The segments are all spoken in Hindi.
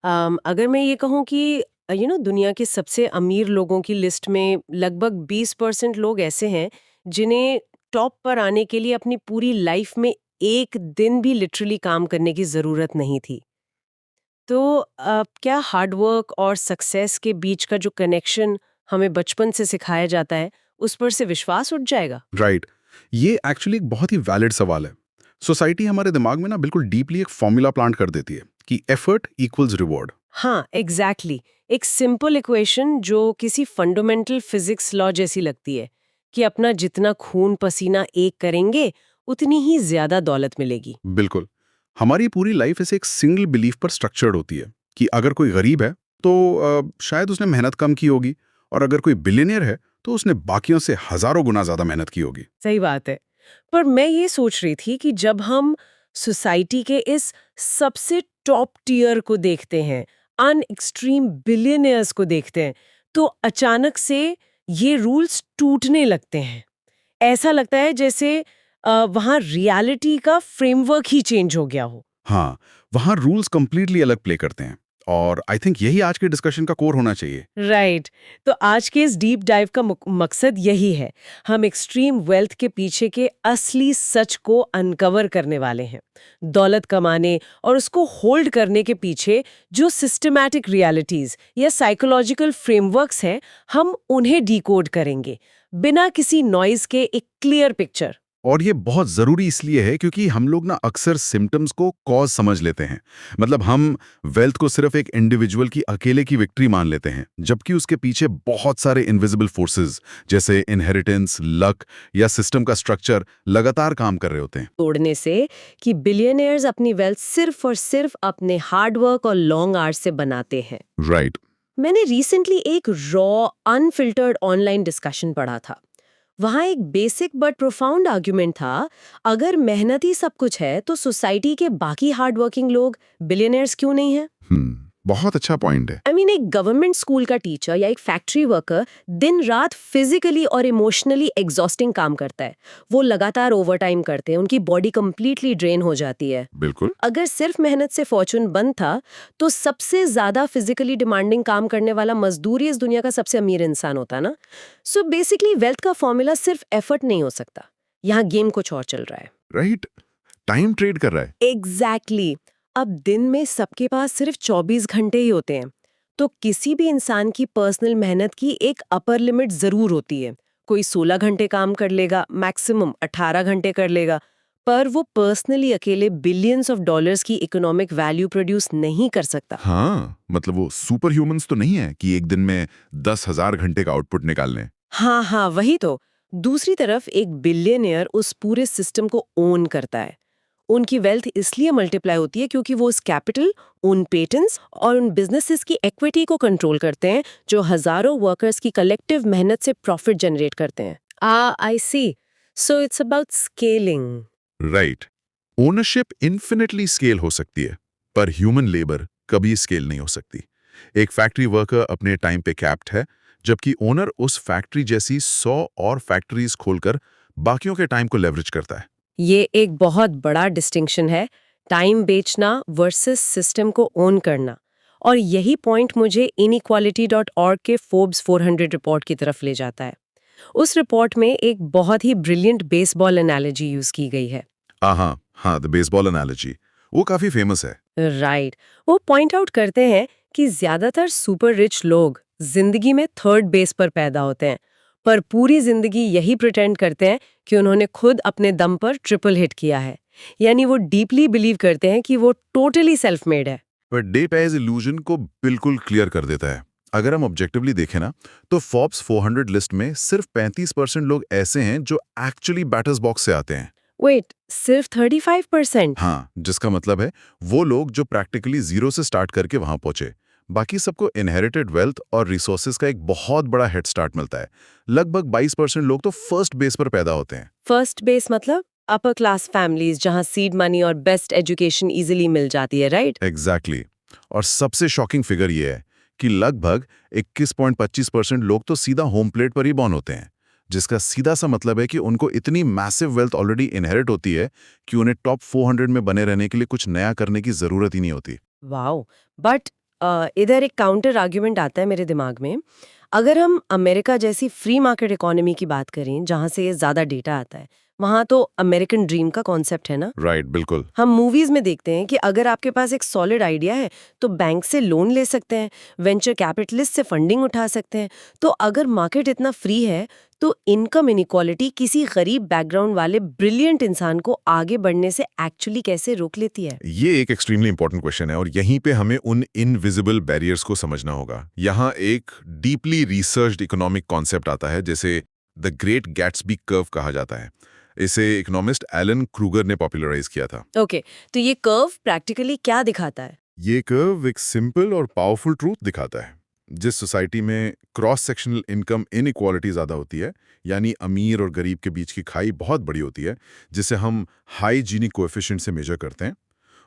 अगर मैं ये कहूँ कि दुनिया के सबसे अमीर लोगों की लिस्ट में लगभग 20% लोग ऐसे हैं जिन्हें टॉप पर आने के लिए अपनी पूरी लाइफ में एक दिन भी लिटरली काम करने की ज़रूरत नहीं थी। तो क्या हार्ड वर्क और सक्सेस के बीच का जो कनेक्शन हमें बचपन से सिखाया जाता है, उस पर से विश्वास उठ जाएगा? राइट। ये एक्चुअली एक बहुत ही वैलिड सवाल है। सोसाइटी हमारे दिमाग में ना बिल्कुल डीपली एक फॉर्मूला प्लांट कर देती है कि एफर्ट इक्वल्स रिवॉर्ड। हाँ, एग्जैक्टली एक सिंपल इक्वेशन जो किसी फंडामेंटल फिजिक्स लॉ जैसी लगती है कि अपना जितना खून पसीना एक करेंगे उतनी ही ज्यादा दौलत मिलेगी। बिल्कुल। हमारी पूरी लाइफ ऐसे एक सिंगल बिलीफ पर स्ट्रक्चर्ड होती है कि अगर कोई गरीब है तो शायद उसने मेहनत कम की होगी, और अगर कोई बिलियनियर है तो उसने बाकियों से हजारों गुना ज्यादा मेहनत की होगी। सही बात है। पर मैं ये सोच रही थी कि जब हम सोसाइटी के इस सबसे टॉप टियर को देखते हैं, अन एक्सट्रीम बिलियनियर्स को देखते हैं, तो अचानक से ये रूल्स टूटने लगते हैं। ऐसा लगता है जैसे वहाँ रियलिटी का फ्रेमवर्क ही चेंज हो गया हो। हाँ, वहाँ रूल्स कंप्लीटली अलग प्ले करते हैं, और आई थिंक यही आज के डिस्कशन का कोर होना चाहिए। राइट। तो आज के इस डीप डाइव का मकसद यही है। हम एक्सट्रीम वेल्थ के पीछे के असली सच को अनकवर करने वाले हैं। दौलत कमाने और उसको होल्ड करने के पीछे जो सिस्टमैटिक रियलिटीज या साइकोलॉजिकल फ्रेमवर्क्स हैं, हम उन्हें डिकोड करेंगे बिना किसी नॉइज के, एक क्लियर पिक्चर। और ये बहुत ज़रूरी इसलिए है क्योंकि हम लोग ना अक्सर सिम्टम्स को कॉज समझ लेते हैं। मतलब हम वेल्थ को सिर्फ एक इंडिविजुअल की अकेले की विक्ट्री मान लेते हैं, जबकि उसके पीछे बहुत सारे इनविजिबल फोर्सेस जैसे इनहेरिटेंस, लक या सिस्टम का स्ट्रक्चर लगातार काम कर रहे होते हैं। तोड़ने से कि बिलियनियर्स अपनी वेल्थ सिर्फ और सिर्फ अपने हार्ड वर्क और लॉन्ग आवर्स से बनाते हैं। राइट। मैंने रिसेंटली एक रॉ अनफिल्टर्ड ऑनलाइन डिस्कशन पढ़ा था। वहाँ एक बेसिक बट प्रोफाउंड आर्ग्यूमेंट था, अगर मेहनत ही सब कुछ है तो सोसाइटी के बाकी हार्ड वर्किंग लोग बिलियनर्स क्यों नहीं हैं? बहुत अच्छा पॉइंट है। एक गवर्नमेंट स्कूल का टीचर या एक फैक्ट्री वर्कर दिन रात फिजिकली और इमोशनली एग्जॉस्टिंग काम करता है। वो लगातार ओवरटाइम करते हैं, उनकी बॉडी कंप्लीटली ड्रेन हो जाती है। बिल्कुल। अगर सिर्फ मेहनत से फॉर्चून बंद था, तो सबसे ज्यादा फिजिकली डिमांडिंग काम करने वाला मजदूर ही इस दुनिया का सबसे अमीर इंसान होता ना। सो बेसिकली वेल्थ का फॉर्मूला सिर्फ एफर्ट नहीं हो सकता। यहाँ गेम कुछ और चल रहा है। राइट। टाइम ट्रेड कर रहा है। एग्जैक्टली अब दिन में सबके पास सिर्फ 24 घंटे ही होते हैं, तो किसी भी इंसान की पर्सनल मेहनत की एक अपर लिमिट जरूर होती है। कोई 16 घंटे काम कर लेगा, मैक्सिमम 18 घंटे कर लेगा, पर वो पर्सनली अकेले बिलियंस ऑफ डॉलर्स की इकोनॉमिक वैल्यू प्रोड्यूस नहीं कर सकता। हाँ, मतलब वो सुपर ह्यूमंस तो नहीं है कि एक दिन में 10,000 घंटे का आउटपुट निकाल लें। हाँ हाँ, वही तो। दूसरी तरफ एक बिलियनियर उस पूरे सिस्टम को ओन करता है। उनकी वेल्थ इसलिए मल्टीप्लाई होती है क्योंकि वो उस कैपिटल, उन पेटेंट्स और उन बिजनेसेस की इक्विटी को कंट्रोल करते हैं जो हजारों वर्कर्स की कलेक्टिव मेहनत से प्रॉफिट जनरेट करते हैं। I see. So it's about scaling. Right. Ownership infinitely scale हो सकती है, पर ह्यूमन लेबर कभी स्केल नहीं हो सकती। एक फैक्ट्री वर्कर अपने टाइम पे कैप्ड है, जबकि ओनर उस फैक्ट्री जैसी 100 और फैक्ट्रीज खोलकर बाकियों के टाइम को लेवरेज करता है। ये एक बहुत बड़ा डिस्टिंक्शन है, टाइम बेचना वर्सेस सिस्टम को ओन करना। और यही पॉइंट मुझे inequality.org के फोर्ब्स 400 रिपोर्ट की तरफ ले जाता है। उस रिपोर्ट में एक बहुत ही ब्रिलियंट बेसबॉल एनालॉजी यूज की गई है। हाँ हाँ, द बेसबॉल एनालॉजी वो काफी फेमस है। राइट। वो पॉइंट आउट करते हैं कि ज्यादातर सुपर रिच लोग जिंदगी में थर्ड बेस पर पैदा होते हैं, पर पूरी जिंदगी यही प्रिटेंड करते हैं कि उन्होंने खुद अपने दम पर ट्रिपल हिट किया है। यानी वो डीपली बिलीव करते हैं कि वो टोटली सेल्फ मेड है। पर डे पेज इल्यूजन को बिल्कुल क्लियर कर देता है। अगर हम ऑब्जेक्टिवली देखें ना, तो फोर्ब्स 400 लिस्ट में सिर्फ 35% लोग ऐसे हैं जो एक्चुअली बैटर्स बॉक्स से आते हैं। वेट, सिर्फ 35%? हाँ, जिसका मतलब है वो लोग जो प्रैक्टिकली जीरो से स्टार्ट करके वहां पहुंचे। बाकी सबको इनहेरिटेड वेल्थ और रिसोर्सेज का एक बहुत बड़ा हेड स्टार्ट मिलता है। लगभग 22% लोग तो फर्स्ट बेस पर पैदा होते हैं। फर्स्ट बेस मतलब अपर क्लास फैमिलीज जहां सीड मनी और बेस्ट एजुकेशन इजीली मिल जाती है, राइट? एग्जैक्टली। और सबसे शॉकिंग फिगर ये है कि लगभग 21.25% लोग तो सीधा होम प्लेट पर ही बॉर्न होते हैं, जिसका सीधा सा मतलब है कि उनको इतनी मैसिव वेल्थ ऑलरेडी इनहेरिट होती है कि उन्हें टॉप 400 में बने रहने के लिए कुछ नया करने की जरूरत ही नहीं होती। वाओ। बट इधर एक काउंटर आर्ग्यूमेंट आता है मेरे दिमाग में। अगर हम अमेरिका जैसी फ्री मार्केट इकोनॉमी की बात करें, जहाँ से ये ज़्यादा डेटा आता है, वहाँ तो अमेरिकन ड्रीम का कॉन्सेप्ट है ना। राइट, बिल्कुल। हम मूवीज में देखते हैं कि अगर आपके पास एक सॉलिड आइडिया है तो बैंक से लोन ले सकते हैं, वेंचर कैपिटलिस्ट से फंडिंग उठा सकते हैं। तो अगर मार्केट इतना फ्री है तो इनकम इनइक्वालिटी किसी गरीब बैकग्राउंड वाले ब्रिलियंट इंसान को आगे बढ़ने से एक्चुअली कैसे रोक लेती है? ये एक एक्सट्रीमली इंपॉर्टेंट क्वेश्चन है और यहीं पे हमें उन इनविजिबल बैरियर्स को समझना होगा। यहाँ एक डीपली रिसर्च्ड इकोनॉमिक कॉन्सेप्ट आता है जिसे द ग्रेट गैट्सबी कर्व कहा जाता है। इसे इकोनॉमिस्ट एलन क्रूगर ने पॉपुलराइज किया था। ओके, तो ये कर्व प्रैक्टिकली क्या दिखाता है? ये कर्व एक सिंपल और पावरफुल ट्रूथ दिखाता है। जिस सोसाइटी में क्रॉस सेक्शनल इनकम इनइक्वालिटी ज़्यादा होती है, यानी अमीर और गरीब के बीच की खाई बहुत बड़ी होती है, जिसे हम हाई जीनी कोएफिशिएंट से मेजर करते हैं,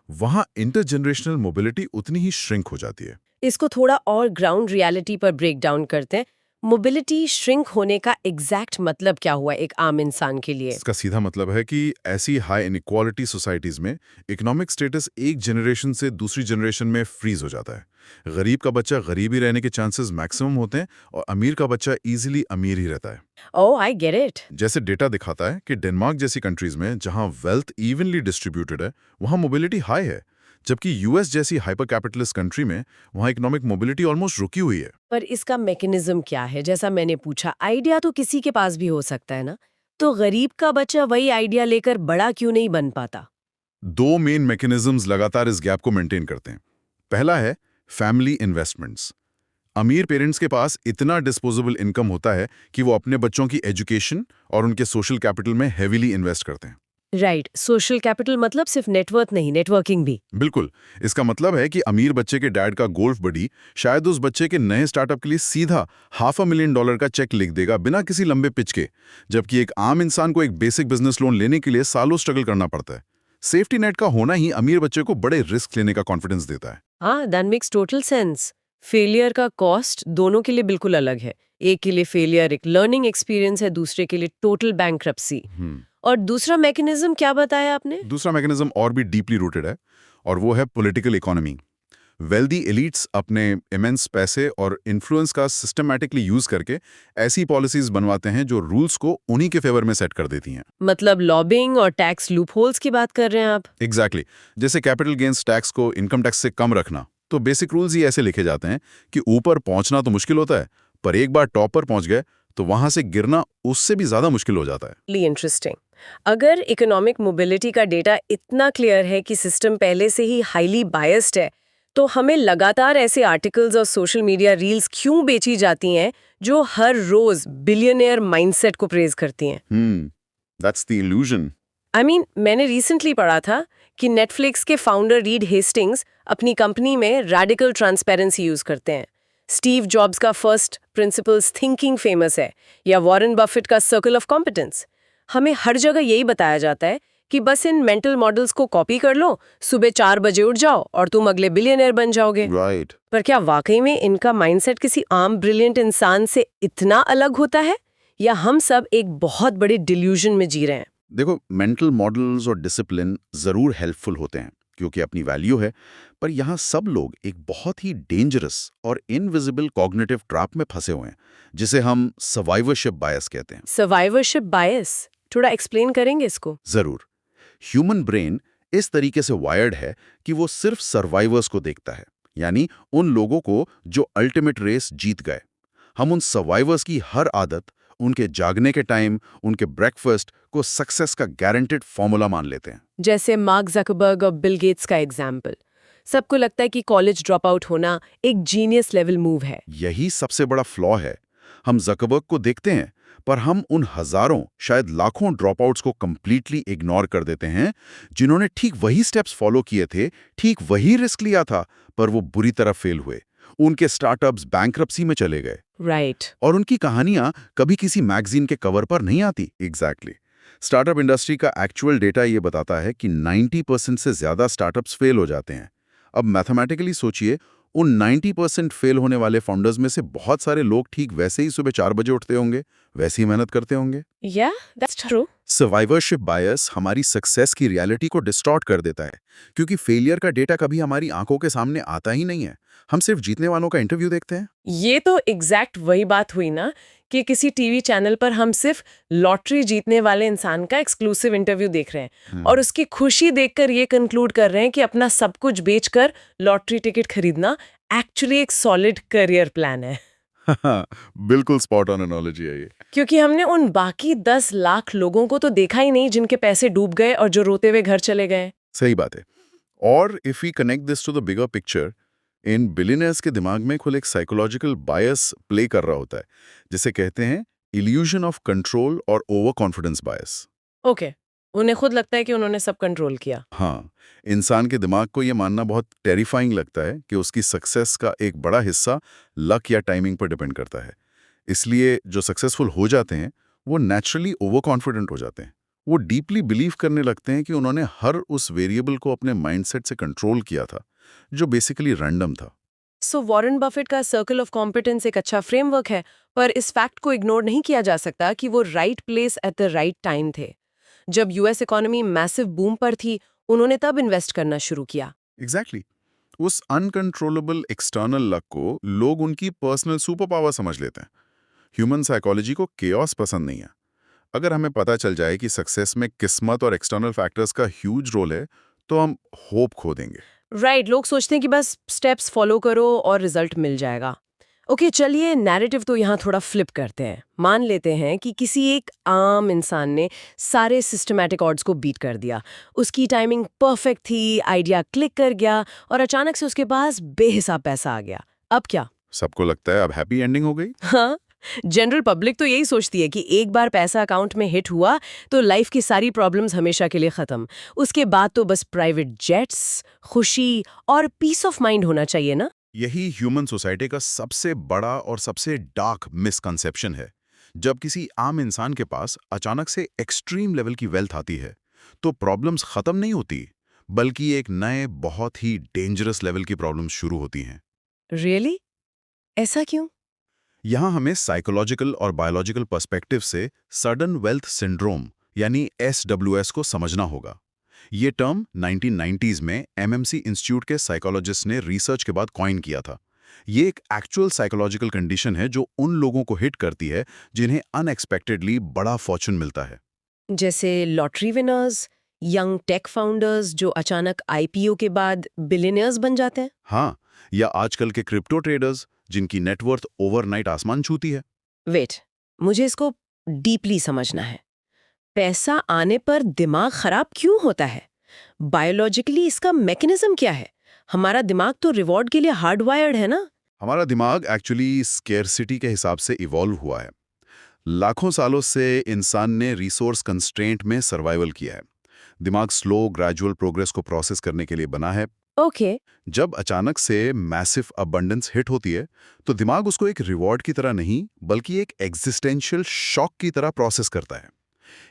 वहाँ इंटरजनरेशनल मोबिलिटी उतनी ही श्रिंक हो जाती है। इसको थोड़ा और ग्राउंड रियलिटी पर ब्रेक डाउन करते हैं। मोबिलिटी श्रिंक होने का एग्जैक्ट मतलब क्या हुआ एक आम इंसान के लिए? इसका सीधा मतलब है कि ऐसी हाई इनइक्वालिटी सोसाइटीज में इकोनॉमिक स्टेटस एक जनरेशन से दूसरी जनरेशन में फ्रीज हो जाता है। गरीब का बच्चा गरीब ही रहने के चांसेस मैक्सिमम होते हैं और अमीर का बच्चा इजीली अमीर ही रहता है। ओह, आई गेट इट। जैसे डेटा दिखाता है कि डेनमार्क जैसी कंट्रीज में जहां वेल्थ इवनली डिस्ट्रीब्यूटेड है, वहां मोबिलिटी हाई है, जबकि यूएस जैसी हाइपर कैपिटलिस्ट कंट्री में वहां इकोनॉमिक मोबिलिटी ऑलमोस्ट रुकी हुई है। पर इसका मैकेनिज्म क्या है? जैसा मैंने पूछा, आइडिया तो किसी के पास भी हो सकता है ना, तो गरीब का बच्चा वही आइडिया लेकर बड़ा क्यों नहीं बन पाता? दो मेन मैकेनिज्म्स लगातार इस गैप को मेंटेन करते हैं। पहला है फैमिली इन्वेस्टमेंट्स। अमीर पेरेंट्स के पास इतना डिस्पोजेबल इनकम होता है कि वो अपने बच्चों की एजुकेशन और उनके सोशल कैपिटल में हेवीली इन्वेस्ट करते हैं। राइट, सोशल कैपिटल मतलब सिर्फ नेटवर्थ नहीं, नेटवर्किंग भी। बिल्कुल। इसका मतलब है कि अमीर बच्चे के डैड का गोल्फ बडी शायद उस बच्चे के नए स्टार्टअप के लिए सीधा $500,000 का चेक लिख देगा बिना किसी लंबे पिच के, जबकि एक आम इंसान को एक बेसिक बिजनेस लोन लेने के लिए सालों स्ट्रगल करना पड़ता है। सेफ्टी नेट का होना ही अमीर बच्चे को बड़े रिस्क लेने का कॉन्फिडेंस देता है। हाँ, that makes total sense. Failure का कॉस्ट दोनों के लिए बिल्कुल अलग है। एक के लिए फेलियर एक लर्निंग एक्सपीरियंस है, दूसरे के लिए टोटल बैंक्रप्सी। और दूसरा मैकेनिज्म क्या बताया आपने? दूसरा मैकेनिज्म और भी डीपली रूटेड है और वो है पॉलिटिकल इकोनॉमी। वेल्दी एलिट्स अपने इमेंस पैसे और इन्फ्लुएंस का सिस्टमैटिकली यूज करके ऐसी पॉलिसीज बनवाते हैं जो रूल्स को उन्हीं के फेवर में सेट कर देती हैं। मतलब लॉबिंग और टैक्स लूपहोल्स की बात कर रहे हैं आप? एग्जैक्टली। जैसे कैपिटल गेन्स टैक्स को इनकम टैक्स से कम रखना, तो बेसिक रूल्स ही ऐसे लिखे जाते हैं कि ऊपर पहुंचना तो मुश्किल होता है, पर एक बार टॉप पर पहुंच गए तो वहां से गिरना उससे भी ज्यादा मुश्किल हो जाता है। इंटरेस्टिंग। अगर इकोनॉमिक मोबिलिटी का डेटा इतना क्लियर है कि सिस्टम पहले से ही हाईली बायस्ड है, तो हमें लगातार ऐसे आर्टिकल्स और सोशल मीडिया रील्स क्यों बेची जाती हैं जो हर रोज बिलियनियर माइंडसेट को प्रेज करती हैं? That's the illusion. मैंने रिसेंटली पढ़ा था कि नेटफ्लिक्स के फाउंडर रीड हेस्टिंग्स अपनी कंपनी में रैडिकल ट्रांसपेरेंसी यूज करते हैं। स्टीव जॉब्स का फर्स्ट प्रिंसिपल्स थिंकिंग फेमस है, या वॉरेन बफेट का सर्कल ऑफ कॉम्पिटेंस। हमें हर जगह यही बताया जाता है कि बस इन मेंटल मॉडल्स को कॉपी कर लो, सुबह 4 बजे उठ जाओ और तुम अगले बिलियनर बन जाओगे। राइट। पर क्या वाकई में इनका माइंडसेट किसी आम ब्रिलियंट इंसान से इतना अलग होता है, या हम सब एक बहुत बड़े डिल्यूजन में जी रहे हैं? देखो, मेंटल मॉडल्स और डिसिप्लिन जरूर हेल्पफुल होते हैं क्योंकि अपनी वैल्यू है, पर यहाँ सब लोग एक बहुत ही डेंजरस और इनविजिबल कॉग्निटिव ट्रैप में फंसे हुए हैं, जिसे हम सर्वाइवरशिप बायस कहते हैं। सर्वाइवरशिप बायस, थोड़ा एक्सप्लेन करेंगे इसको? जरूर। ह्यूमन ब्रेन इस तरीके से वायर्ड है कि वो सिर्फ सर्वाइवर्स को देखता है, यानी उन लोगों को जो अल्टीमेट रेस जीत गए। हम उन सर्वाइवर्स की हर आदत, उनके जागने के टाइम, उनके ब्रेकफास्ट को सक्सेस का गारंटेड फॉर्मूला मान लेते हैं। जैसे मार्क ज़करबर्ग और बिल गेट्स का एग्जाम्पल। सबको लगता है कि कॉलेज ड्रॉप आउट होना एक जीनियस लेवल मूव है। यही सबसे बड़ा फ्लॉ है। हम ज़करबर्ग को देखते हैं, पर हम उन हजारों, शायद लाखों ड्रॉपआउट्स को कंप्लीटली इग्नोर कर देते हैं जिन्होंने ठीक वही स्टेप्स फॉलो किए थे, ठीक वही रिस्क लिया था, पर वो बुरी तरह फेल हुए। उनके स्टार्टअप्स बैंक्रप्सी में चले गए। राइट। और उनकी कहानियां कभी किसी मैगजीन के कवर पर नहीं आती। एग्जैक्टली। स्टार्टअप इंडस्ट्री का एक्चुअल डेटा ये बताता है कि 90% से ज्यादा स्टार्टअप्स फेल हो जाते हैं। अब मैथमेटिकली सोचिए, उन 90% फेल होने वाले फाउंडर्स में से बहुत सारे लोग ठीक वैसे ही सुबह 4 बजे उठते होंगे, वैसी मेहनत करते होंगे। Yeah, that's true. Survivorship bias हमारी सक्सेस की रियलिटी को डिस्टॉर्ट कर देता है, क्योंकि फेलियर का डेटा कभी हमारी आंखों के सामने आता ही नहीं है। हम सिर्फ जीतने वालों का इंटरव्यू देखते हैं। ये तो एग्जैक्ट वही बात हुई ना कि किसी टीवी चैनल पर हम सिर्फ लॉटरी जीतने वाले इंसान का एक्सक्लूसिव इंटरव्यू देख रहे हैं और उसकी खुशी देखकर ये कंक्लूड कर रहे हैं कि अपना सब कुछ बेचकर लॉटरी टिकट खरीदना एक्चुअली एक सॉलिड करियर प्लान है। बिल्कुल स्पॉट ऑन एनालॉजी है ये। क्योंकि हमने उन बाकी 10 लाख लोगों को तो देखा ही नहीं जिनके पैसे डूब गए और जो रोते हुए घर चले गए। सही बात है। और if we connect this to the bigger picture, इन बिलियनर्स के दिमाग में खुद एक साइकोलॉजिकल बायस प्ले कर रहा होता है, जिसे कहते हैं इल्यूजन ऑफ कंट्रोल और ओवर कॉन्फिडेंस बायस। ओके, उन्हें खुद लगता है कि उन्होंने सब कंट्रोल किया। हाँ, इंसान के दिमाग को ये मानना बहुत टेरिफाइंग लगता है कि उसकी सक्सेस का एक बड़ा हिस्सा लक या टाइमिंग पर डिपेंड करता है। इसलिए जो सक्सेसफुल हो जाते हैं वो नेचुरली ओवर कॉन्फिडेंट हो जाते हैं। वो डीपली बिलीव करने लगते हैं कि उन्होंने हर उस वेरिएबल को अपने माइंडसेट से कंट्रोल किया था, जो बेसिकली रैंडम था। सो वॉरेन बफेट का सर्कल ऑफ कॉम्पिटेंस एक अच्छा फ्रेमवर्क है, पर इस फैक्ट को इग्नोर नहीं किया जा सकता कि वो right place at the right time थे। जब यूएस इकोनॉमी मैसिव बूम पर थी, उन्होंने तब इन्वेस्ट करना शुरू किया। एग्जैक्टली उस अनकंट्रोलेबल एक्सटर्नल लक को लोग उनकी पर्सनल सुपर पावर समझ लेते हैं। ह्यूमन साइकोलॉजी को केओस पसंद नहीं है। अगर हमें पता चल जाए कि सक्सेस में किस्मत और एक्सटर्नल फैक्टर्स का ह्यूज रोल है, तो हम होप खो देंगे। राइट, लोग सोचते हैं कि बस स्टेप्स फॉलो करो और रिजल्ट मिल जाएगा। ओके, चलिए नैरेटिव तो यहाँ थोड़ा फ्लिप करते हैं। मान लेते हैं कि किसी एक आम इंसान ने सारे सिस्टमैटिक ऑड्स को बीट कर दिया, उसकी टाइमिंग परफेक्ट थी, आइडिया क्लिक कर गया और अचानक से उसके पास बेहिसाब पैसा आ गया। अब क्या? सबको लगता है अब हैप्पी एंडिंग हो गई। हाँ, जनरल पब्लिक तो यही सोचती है कि एक बार पैसा अकाउंट में हिट हुआ तो लाइफ की सारी प्रॉब्लम्स हमेशा के लिए खत्म। उसके बाद तो बस प्राइवेट जेट्स, खुशी और पीस ऑफ माइंड होना चाहिए ना। यही ह्यूमन सोसाइटी का सबसे बड़ा और सबसे डार्क मिसकंसेप्शन है। जब किसी आम इंसान के पास अचानक से एक्सट्रीम लेवल की वेल्थ आती है, तो प्रॉब्लम्स खत्म नहीं होती, बल्कि एक नए बहुत ही डेंजरस लेवल की प्रॉब्लम्स शुरू होती हैं। रियली? ऐसा क्यों? यहाँ हमें साइकोलॉजिकल और बायोलॉजिकल पर्सपेक्टिव से सडन वेल्थ सिंड्रोम यानी SWS को समझना होगा। ये टर्म 1990s में MMC इंस्टीट्यूट के साइकोलॉजिस्ट ने रिसर्च के बाद कॉइन किया था। ये एक एक्चुअल साइकोलॉजिकल कंडीशन है जो उन लोगों को हिट करती है जिन्हें अनएक्सपेक्टेडली बड़ा फॉर्चून मिलता है। जैसे lottery winners, young tech founders जो अचानक IPO के बाद बिलियनियर्स बन जाते हैं। हाँ, या आजकल के क्रिप्टो ट्रेडर्स जिनकी नेटवर्थ ओवरनाइट आसमान छूती है। वेट, मुझे इसको डीपली समझना है। पैसा आने पर दिमाग खराब क्यों होता है? बायोलॉजिकली इसका मैकेनिज्म क्या है? हमारा दिमाग तो रिवॉर्ड के लिए हार्डवायर्ड है ना। हमारा दिमाग एक्चुअली स्केर्सिटी के हिसाब से इवॉल्व हुआ है। लाखों सालों से इंसान ने रिसोर्स कंस्ट्रेंट में सर्वाइवल किया है। दिमाग स्लो ग्रेजुअल प्रोग्रेस को प्रोसेस करने के लिए बना है। ओके। जब अचानक से मैसिव अबंडेंस हिट होती है, तो दिमाग उसको एक रिवॉर्ड की तरह नहीं, बल्कि एक एग्जिस्टेंशियल शॉक की तरह प्रोसेस करता है।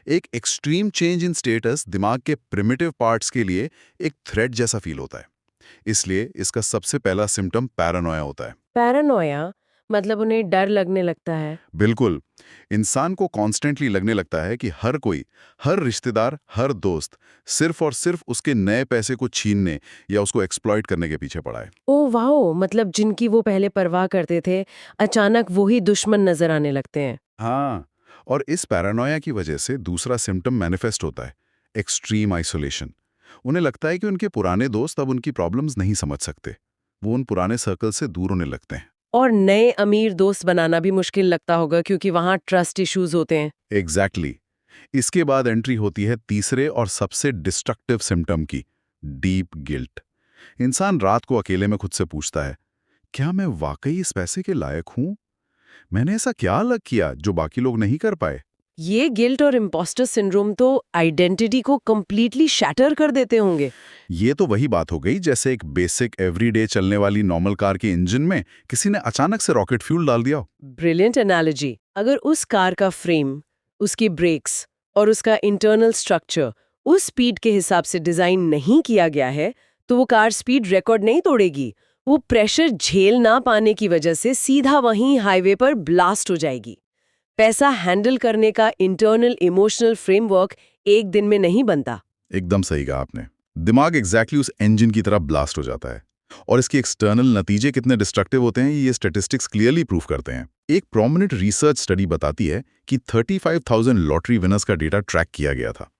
एक एक्सट्रीम चेंज इन स्टेटस दिमाग के प्रिमिटिव पार्ट्स के लिए एक थ्रेट जैसा फील होता है। इसलिए इसका सबसे पहला सिम्टम पैरानोया होता है। पैरानोया मतलब उन्हें डर लगने लगता है। बिल्कुल, इंसान को कॉन्स्टेंटली लगने लगता है कि हर कोई, हर रिश्तेदार, हर दोस्त सिर्फ और सिर्फ उसके नए पैसे को छीनने या उसको एक्सप्लॉइट करने के पीछे पड़ा है। ओह वाओ, मतलब जिनकी वो पहले परवाह करते थे, अचानक वही दुश्मन नजर आने लगते हैं। हाँ, और इस पैरानोया की वजह से दूसरा सिम्टम मैनिफेस्ट होता है, एक्सट्रीम आइसोलेशन। उन्हें लगता है कि उनके पुराने दोस्त अब उनकी प्रॉब्लम्स नहीं समझ सकते। वो उन पुराने सर्कल से दूर होने लगते हैं। और नए अमीर दोस्त बनाना भी मुश्किल लगता होगा क्योंकि वहां ट्रस्ट इश्यूज होते हैं। एग्जैक्टली। इसके बाद एंट्री होती है तीसरे और सबसे डिस्ट्रक्टिव सिम्टम की, डीप गिल्ट। इंसान रात को अकेले में खुद से पूछता है, क्या मैं वाकई इस पैसे के लायक हूं? मैंने ऐसा क्या अलग किया जो बाकी लोग नहीं कर पाए? ये गिल्ट और इम्पोस्टर सिंड्रोम तो आइडेंटिटी को कंप्लीटली शैटर कर देते होंगे। ये तो वही बात हो गई जैसे एक बेसिक एवरीडे चलने वाली नॉर्मल कार के इंजन में किसी ने अचानक से रॉकेट फ्यूल डाल दिया। Brilliant analogy. अगर उस कार का फ्रेम, उसकी ब्रेक्स और उसका इंटरनल स्ट्रक्चर उस स्पीड के हिसाब से डिजाइन नहीं किया गया है, तो वो कार स्पीड रिकॉर्ड नहीं तोड़ेगी। वो प्रेशर झेल ना पाने की वजह से सीधा वहीं हाईवे पर ब्लास्ट हो जाएगी। पैसा हैंडल करने का इंटरनल इमोशनल फ्रेमवर्क एक दिन में नहीं बनता। एकदम सही कहा आपने। दिमाग एग्जैक्टली उस इंजन की तरह ब्लास्ट हो जाता है और इसके एक्सटर्नल नतीजे कितने डिस्ट्रक्टिव होते हैं ये स्टैटिस्टिक्स क्लियरली प्रूफ करते हैं। एक प्रोमिनेंट रिसर्च स्टडी बताती है कि 35,000 लॉटरी विनर्स का डेटा ट्रैक किया गया था।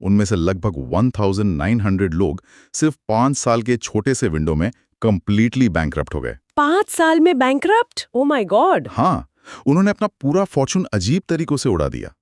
उनमें से लगभग 1,900 लोग सिर्फ 5 साल के छोटे से विंडो में कंप्लीटली बैंकरप्ट हो गए। 5 साल में बैंकरप्ट? Oh my God. हाँ, उन्होंने अपना पूरा फॉर्चून अजीब तरीकों से उड़ा दिया।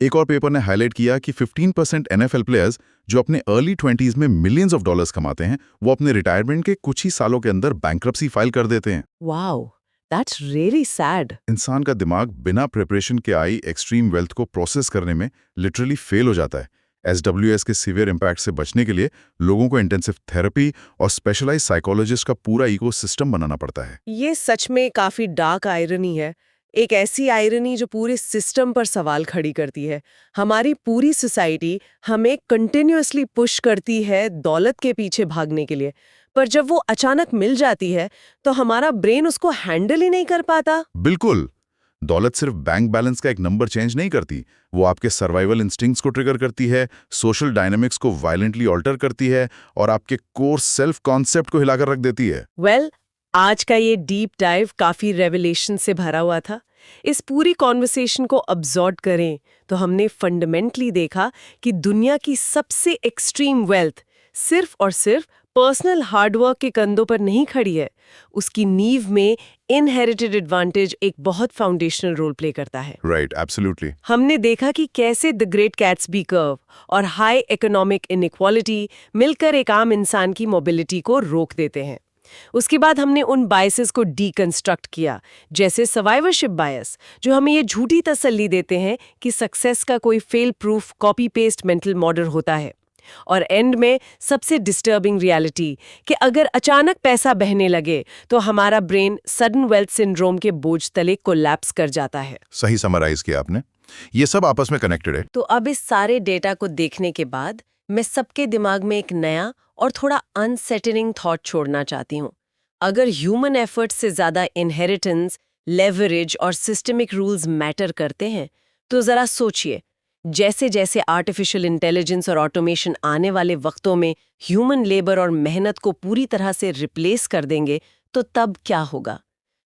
एक और पेपर ने हाईलाइट किया कि 15% एनएफएल प्लेयर्स जो अपने अर्ली 20s में मिलियंस ऑफ डॉलर्स कमाते हैं, वो अपने रिटायरमेंट के कुछ ही सालों के अंदर बैंक्रप्सी फाइल कर देते हैं। Wow, that's really sad. इंसान का दिमाग बिना प्रिपरेशन के आई एक्सट्रीम वेल्थ को प्रोसेस करने में लिटरली फेल हो जाता है। एसडब्ल्यूएस के सीवियर इम्पैक्ट से बचने के लिए लोगों को इंटेंसिव थेरेपी और स्पेशलाइज्ड साइकोलॉजिस्ट का पूरा इकोसिस्टम बनाना पड़ता है। ये सच में काफी डार्क आयरनी है। एक ऐसी आयरनी जो पूरे सिस्टम पर सवाल खड़ी करती है। हमारी पूरी सोसाइटी हमें कंटिन्यूअसली पुश करती है दौलत के पीछे भागने के लिए, पर जब वो अचानक मिल जाती है तो हमारा ब्रेन उसको हैंडल ही नहीं कर पाता। बिल्कुल, दौलत सिर्फ बैंक बैलेंस का एक नंबर चेंज नहीं करती, वो आपके सर्वाइवल इंस्टिंक्ट्स को ट्रिगर करती है, सोशल डायनामिक्स को वायलेंटली ऑल्टर करती है और आपके कोर सेल्फ कॉन्सेप्ट को हिलाकर रख देती है। आज का ये डीप डाइव काफी रेवलेशन से भरा हुआ था। इस पूरी कॉन्वर्सेशन को अब्सॉर्ब करें तो हमने फंडामेंटली देखा कि दुनिया की सबसे एक्सट्रीम वेल्थ सिर्फ और सिर्फ पर्सनल हार्डवर्क के कंधों पर नहीं खड़ी है। उसकी नींव में इनहेरिटेड एडवांटेज एक बहुत फाउंडेशनल रोल प्ले करता है। Right, absolutely. हमने देखा कि कैसे द ग्रेट कैट्सबी कर्व और हाई इकोनॉमिक इनइक्वालिटी मिलकर एक आम इंसान की मोबिलिटी को रोक देते हैं। उसके बाद हमने उन बायसेस को डीकंस्ट्रक्ट किया, जैसे सर्वाइवरशिप बायस, जो हमें ये झूठी तसल्ली देते हैं कि सक्सेस का कोई fail proof copy paste mental model होता है। और एंड में सबसे डिस्टर्बिंग रियलिटी कि अगर अचानक पैसा बहने लगे तो हमारा ब्रेन सडन वेल्थ सिंड्रोम के बोझ तले कोलैप्स कर जाता है। सही समराइज किया आपने। ये सब आपस में कनेक्टेड है। तो अब इस सारे डेटा को देखने के बाद मैं सबके दिमाग में एक नया और थोड़ा अनसेटलिंग थॉट छोड़ना चाहती हूँ। अगर ह्यूमन एफर्ट से ज़्यादा इनहेरिटेंस, लेवरेज और सिस्टमिक रूल्स मैटर करते हैं, तो ज़रा सोचिए, जैसे जैसे आर्टिफिशियल इंटेलिजेंस और ऑटोमेशन आने वाले वक्तों में ह्यूमन लेबर और मेहनत को पूरी तरह से रिप्लेस कर देंगे, तो तब क्या होगा?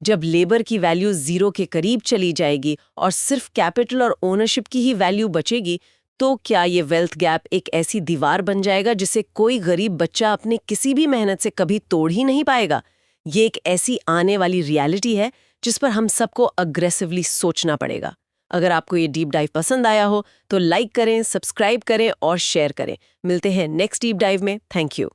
जब लेबर की वैल्यू ज़ीरो के करीब चली जाएगी और सिर्फ कैपिटल और ओनरशिप की ही वैल्यू बचेगी, तो क्या ये वेल्थ गैप एक ऐसी दीवार बन जाएगा जिसे कोई गरीब बच्चा अपनी किसी भी मेहनत से कभी तोड़ ही नहीं पाएगा? ये एक ऐसी आने वाली रियलिटी है जिस पर हम सबको अग्रेसिवली सोचना पड़ेगा। अगर आपको ये डीप डाइव पसंद आया हो तो लाइक करें, सब्सक्राइब करें और शेयर करें। मिलते हैं नेक्स्ट डीप डाइव में। Thank you.